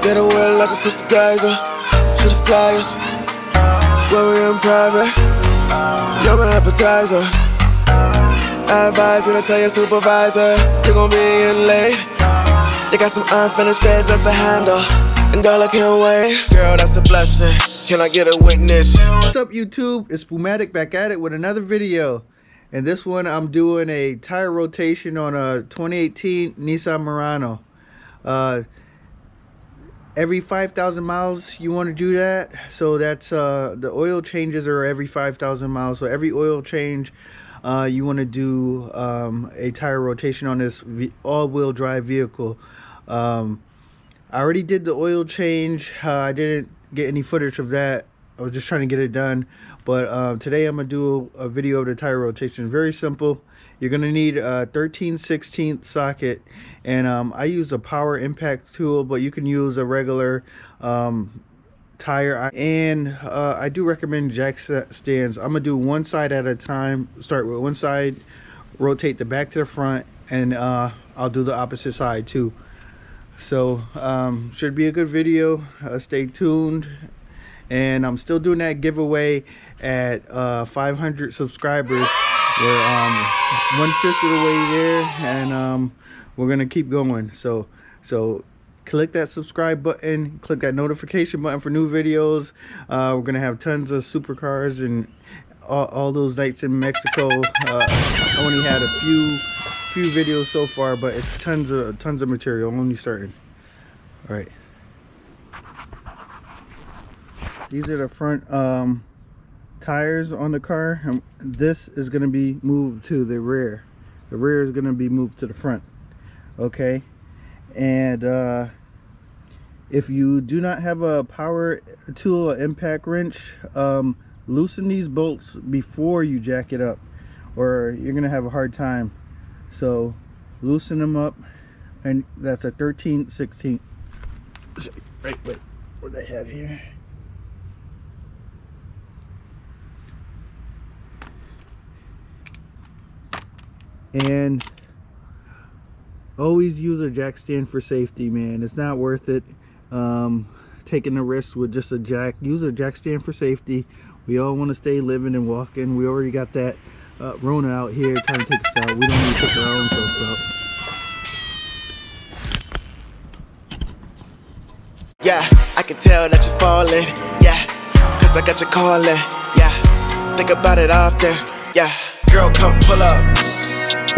Get away like a crystal geyser. Shoot the flyers. When we in private, you're my appetizer. I advise you to tell your supervisor you're gon' be in late. You got some unfinished business that's the handle, and girl, I can't wait. Girl, that's a blessing. Can I get a witness? What's up, YouTube? It's Spomatic back at it with another video. And this one, I'm doing a tire rotation on a 2018 Nissan Murano. Every 5,000 miles you want to do that. So that's the oil changes are every 5,000 miles. So every oil change, you want to do a tire rotation on this all-wheel drive vehicle. I already did the oil change. I didn't get any footage of that. I was just trying to get it done. But today I'm gonna do a video of the tire rotation. Very simple. You're gonna need a 13/16 socket, and I use a power impact tool, but you can use a regular tire. And I do recommend jack stands. I'm gonna do one side at a time. Start with one side, rotate the back to the front, and I'll do the opposite side too. So should be a good video. Stay tuned. And I'm still doing that giveaway at 500 subscribers. We're 1/5 of the way there, and we're gonna keep going. So click that subscribe button, click that notification button for new videos. We're gonna have tons of supercars and all those nights in Mexico. I only had a few videos so far, but it's tons of material. I'm only starting. All right. These are the front tires on the car, and this is going to be moved to the rear. The rear is going to be moved to the front. Okay, and if you do not have a power tool or impact wrench, loosen these bolts before you jack it up, or you're going to have a hard time. So loosen them up, and that's a 13/16. Wait, what do I have here? And always use a jack stand for safety, man. It's not worth it taking a risk with just a jack. Use a jack stand for safety. We all want to stay living and walking. We already got that Rona out here trying to take us out. We don't need to take our own selves out. Yeah, I can tell that you're falling. Yeah, cause I got you calling. Yeah, think about it often. Yeah, girl, come pull up.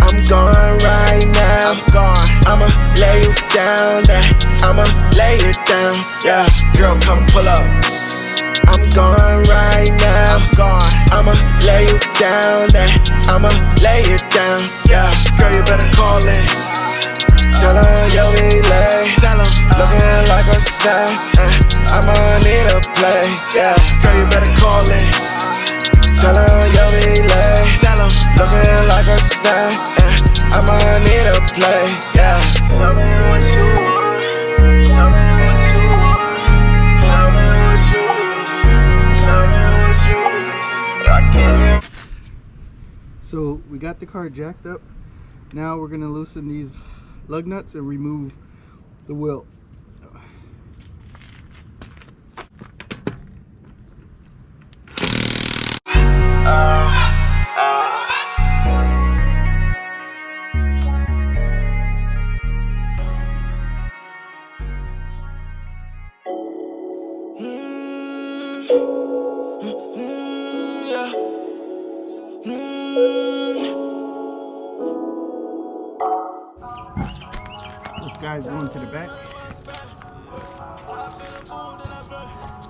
I'm gone right now. I'm gone. I'ma lay you down there. I'ma lay you down. Yeah, girl, come pull up. I'm gone right now. I'm gone. I'ma lay you down there. I'ma lay you down. Yeah, girl, you better call it. Tell her yo we late. Tell him looking like a snack. I'ma need a play. Yeah, girl, you better call it. Tell her yo we late. Tell him looking like a snack. I'ma need a play, yeah. Tell me what you want. Tell me what you want. Tell me what you need. Tell me what you need. I can't. So we got the car jacked up. Now we're gonna loosen these lug nuts and remove the wheel. This guy's going to the back.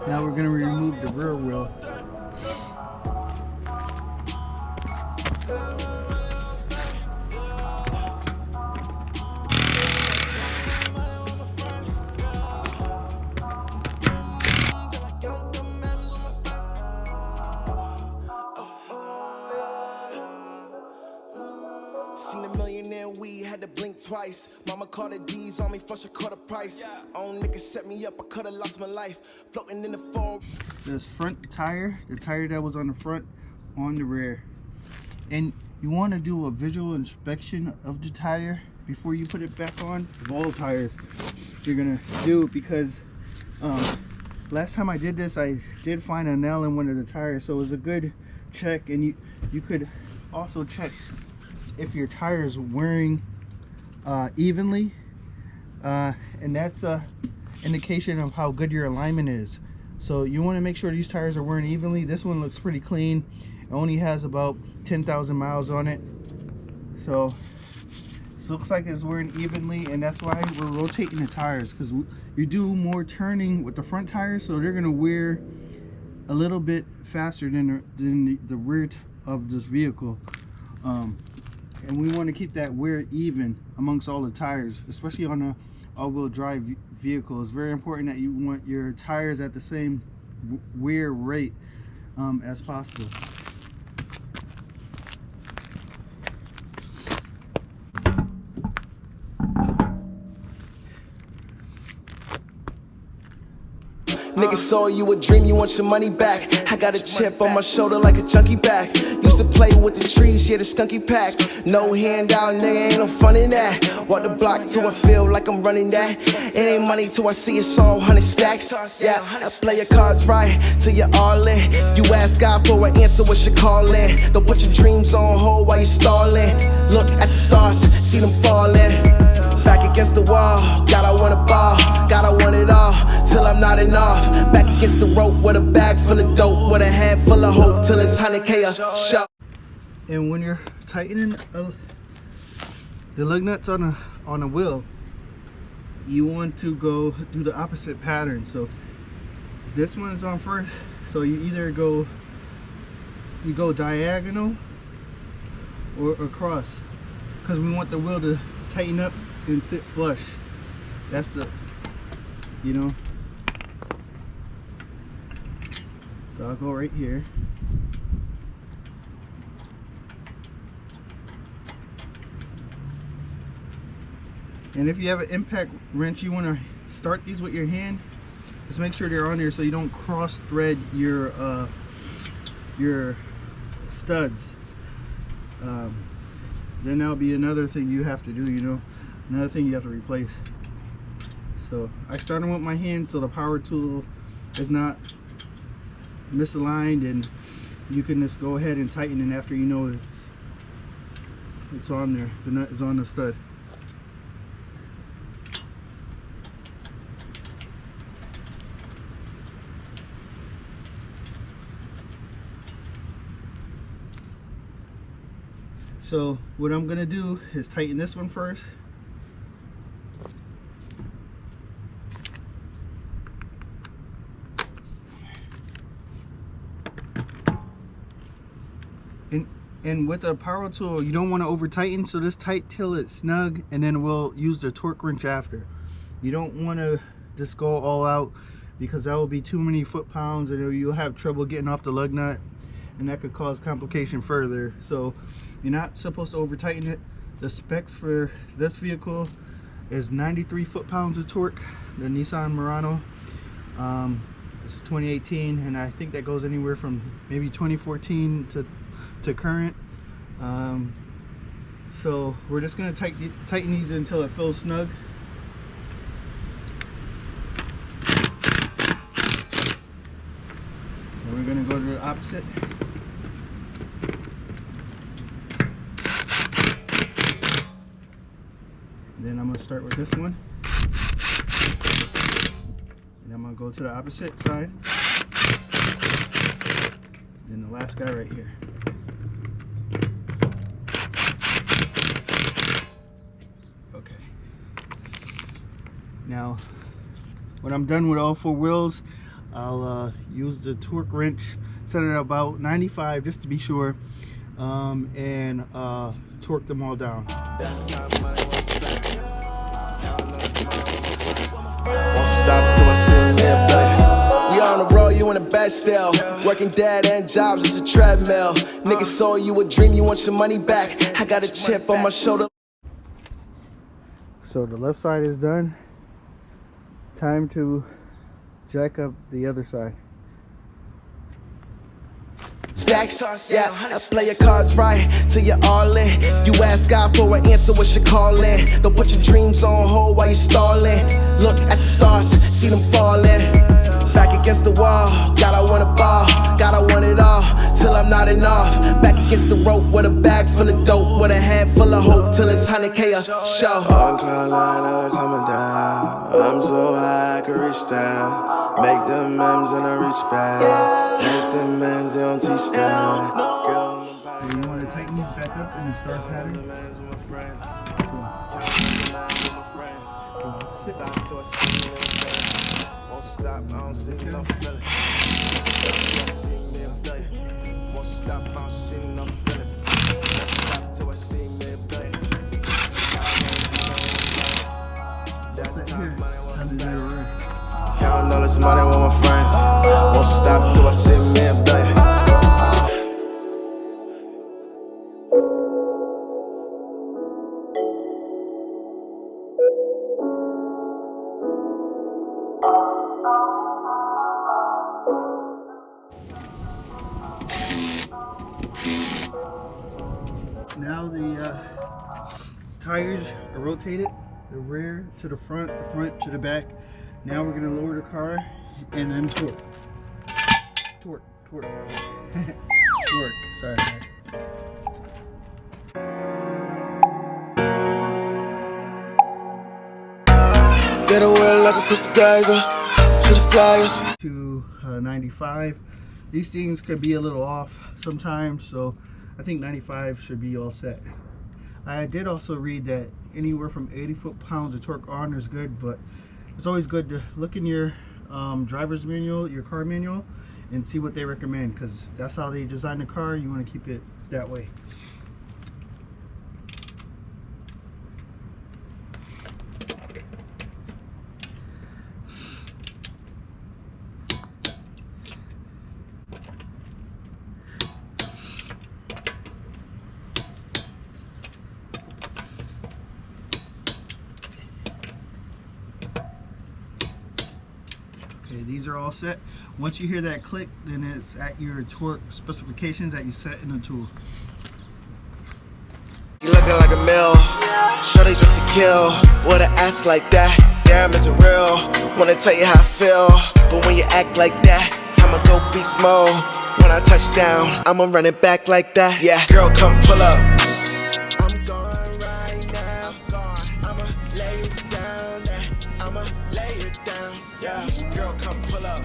Now we're going to remove the rear wheel. Seen a millionaire weed, had to blink twice. Mama called the D's on me, for she caught a price. Own nigga set me up, I could've lost my life. Floating in the fall. This front tire, the tire that was on the front, on the rear. And you want to do a visual inspection of the tire before you put it back on. Of all tires you're gonna do, because Last time I did this, I did find a nail in one of the tires, so it was a good check. And you could also check if your tire is wearing evenly, and that's a indication of how good your alignment is. So you want to make sure these tires are wearing evenly. This one looks pretty clean. It only has about 10,000 miles on it, so it looks like it's wearing evenly, and that's why we're rotating the tires, because you do more turning with the front tires, so they're going to wear a little bit faster than the rear of this vehicle. And we want to keep that wear even amongst all the tires, especially on a all-wheel drive vehicle. It's very important that you want your tires at the same wear rate as possible. Niggas saw you a dream, you want your money back. I got a chip on my shoulder like a junkie back. Used to play with the trees, yeah, the skunky pack. No handout, nigga, ain't no fun in that. Walk the block till I feel like I'm running that. It ain't money till I see it's all 100 stacks. Yeah, I play your cards right till you're all in. You ask God for an answer, what's your calling? Don't put your dreams on hold while you're stalling. Look at the stars, see them falling. Back against the wall, God, I want a ball. God, I want it all, till I'm not enough. Back against the rope with a bag full of dope, with a head full of hope, till it's 100K a show. And when you're tightening the lug nuts on a wheel, you want to go do the opposite pattern. So this one is on first, so you either go diagonal or across, because we want the wheel to tighten up and sit flush. That's the, you know. So I'll go right here. And if you have an impact wrench, you want to start these with your hand. Just make sure they're on there so you don't cross thread your studs. Then that'll be another thing you have to do, you know, another thing you have to replace. So I started with my hand so the power tool is not misaligned, and you can just go ahead and tighten it after you know it's on there. The nut is on the stud. So what I'm gonna do is tighten this one first. And with a power tool, you don't want to over tighten, so just tight till it's snug, and then we'll use the torque wrench after. You don't want to just go all out, because that will be too many foot-pounds and you'll have trouble getting off the lug nut, and that could cause complication further. So you're not supposed to over tighten it. The specs for this vehicle is 93 foot-pounds of torque, the Nissan Murano. It's 2018, and I think that goes anywhere from maybe 2014 to current. So we're just going to tighten these until it feels snug. And we're going to go to the opposite. Then I'm going to start with this one, and I'm going to go to the opposite side, then the last guy right here. Okay, now when I'm done with all four wheels, I'll use the torque wrench, set it at about 95 just to be sure, and torque them all down. Stop till I see you, boy. We on the road, you in the best still. Working dead end jobs, it's a treadmill. Niggas saw you a dream, you want your money back. I got a chip on my shoulder. So the left side is done. Time to jack up the other side. Stacks, yeah, I play your cards right till you're all in. You ask God for an answer, what's your calling? Don't put your dreams on hold while you're stalling. Look at the stars, see them falling. against the rope with a bag full of dope, with a head full of hope till it's 100K a show. On cloud nine, never coming down. I'm so high I can reach down. Make them M's and I reach back. Make them M's, they don't teach that. So you want to tighten these back up and start pattern. Stop till I see me in the won't stop, I don't see no feelings. Won't stop, I don't see no feelings. Won't stop till I see me in the that's time money won't spend. Counting all this money with my friends. Won't stop till I see me in the Now the tires are rotated, the rear to the front to the back. Now we're gonna lower the car and then torque. Torque. Torque, sorry. get away like a crystal geyser. Shoot the flyers. To 95. These things could be a little off sometimes, so I think 95 should be all set. I did also read that anywhere from 80 foot-pounds of torque on is good, but it's always good to look in your driver's manual, your car manual, and see what they recommend, because that's how they design the car. You want to keep it that way. Okay, these are all set. Once you hear that click, then it's at your torque specifications that you set in the tool. You looking like a mill, shorty just to kill. With an ass like that, damn is it real? Wanna tell you how I feel, but when you act like that, I'ma go beast mode. When I touch down, I'ma run it back like that. Yeah, girl, come pull up. I'm going right now. I'ma lay it down. I'ma lay it down. Yeah, girl, come pull up.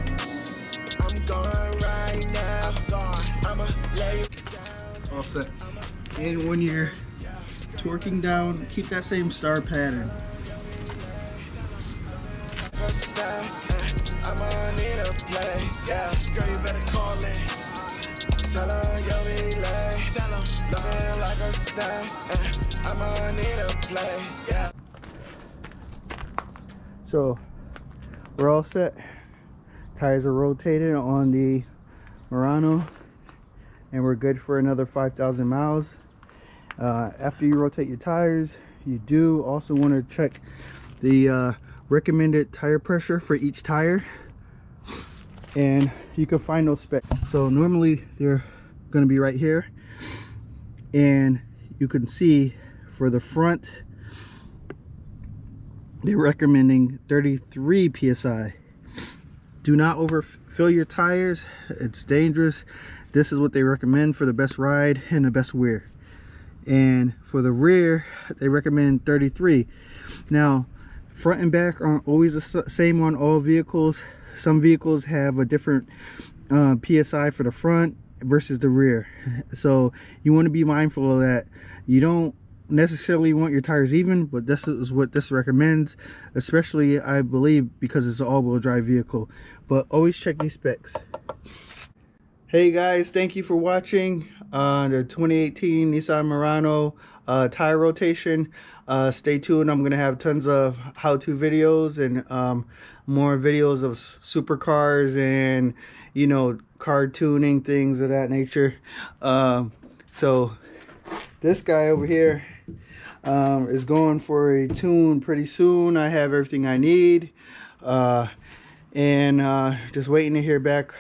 I'm going right now. I'ma lay it down. All set. And when you're torquing down, keep that same star pattern. I'ma need a play. Yeah, girl, you better call it. Tell her you'll be late. Tell her looking like a star. I'ma need a play. Yeah. So we're all set. Tires are rotated on the Murano, and we're good for another 5,000 miles. After you rotate your tires, you do also want to check the recommended tire pressure for each tire, and you can find those specs. So normally they're going to be right here, and you can see for the front they're recommending 33 psi. Do not overfill your tires, it's dangerous. This is what they recommend for the best ride and the best wear. And for the rear, they recommend 33. Now, front and back aren't always the same on all vehicles. Some vehicles have a different psi for the front versus the rear, so you want to be mindful of that. You don't necessarily want your tires even, but this is what this recommends, especially I believe because it's an all-wheel drive vehicle. But always check these specs. Hey guys, thank you for watching the 2018 Nissan Murano tire rotation. Stay tuned. I'm gonna have tons of how-to videos and more videos of supercars and, you know, car tuning, things of that nature. So this guy over here is going for a tune pretty soon. I have everything I need, and just waiting to hear back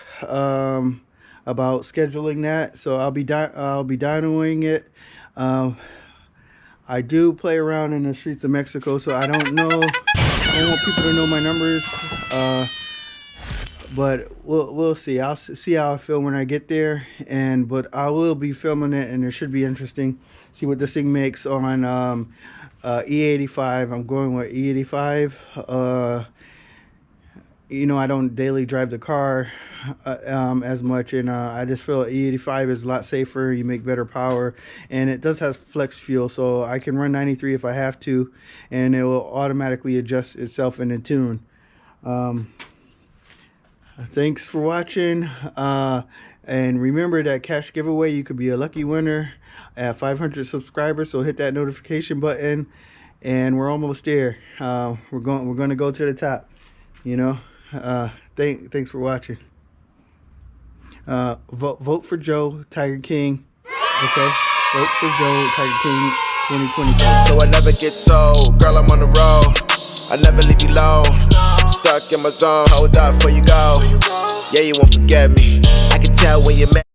about scheduling that. So I'll be dynoing it. I do play around in the streets of Mexico, so I don't know. I don't want people to know my numbers. but we'll see. I'll see how I feel when I get there, but I will be filming it, and it should be interesting. See what this thing makes on E85. I'm going with E85. You know, I don't daily drive the car as much, and I just feel E85 is a lot safer. You make better power, and it does have flex fuel, so I can run 93 if I have to, and it will automatically adjust itself in a tune. Thanks for watching, and remember that cash giveaway, you could be a lucky winner at 500 subscribers, so hit that notification button, and we're almost there. We're going to go to the top, you know. Thanks for watching. Vote for Joe, Tiger King. Okay, vote for Joe, Tiger King 2024. So I never get sold, girl, I'm on the road. I never leave you alone. Stuck in my zone, hold up before you go. Yeah, you won't forget me. I can tell when you're mad.